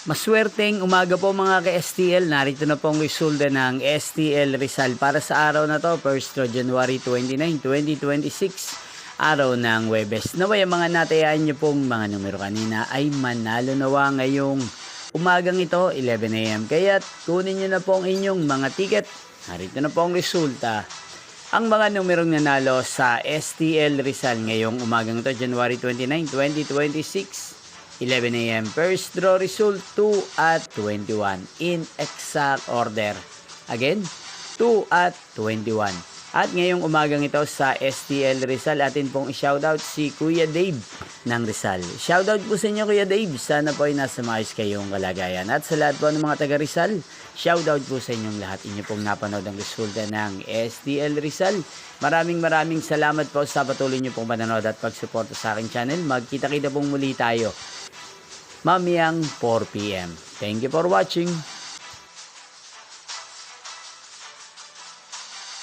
Maswerteng umaga po mga ka-STL. Narito na pong resulta ng STL Rizal para sa araw na to, 1st January 29, 2026, araw ng Huwebes. Naway ang mga natayaan nyo pong mga numero kanina ay manalo nawa ngayong umagang ito, 11 AM. Kaya't kunin nyo na po ang inyong mga ticket. Narito na po ang resulta. Ang mga numerong nanalo sa STL Rizal ngayong umagang ito, January 29, 2026, 11 AM. First draw result 2 at 21 in exact order. Again, 2 at 21. At ngayong umagang ito sa STL Rizal, atin pong i-shoutout si Kuya Dave ng Rizal. Shoutout po sa inyo Kuya Dave. Sana po ay nasa maayos kayong kalagayan. At sa lahat po ng mga taga Rizal, shoutout po sa inyong lahat. Inyo pong napanood ang resulta ng STL Rizal. Maraming salamat po sa patuloy nyo pong panonood at pagsuporta sa aking channel. Magkita-kita pong muli tayo mamayang 4 PM. Thank you for watching.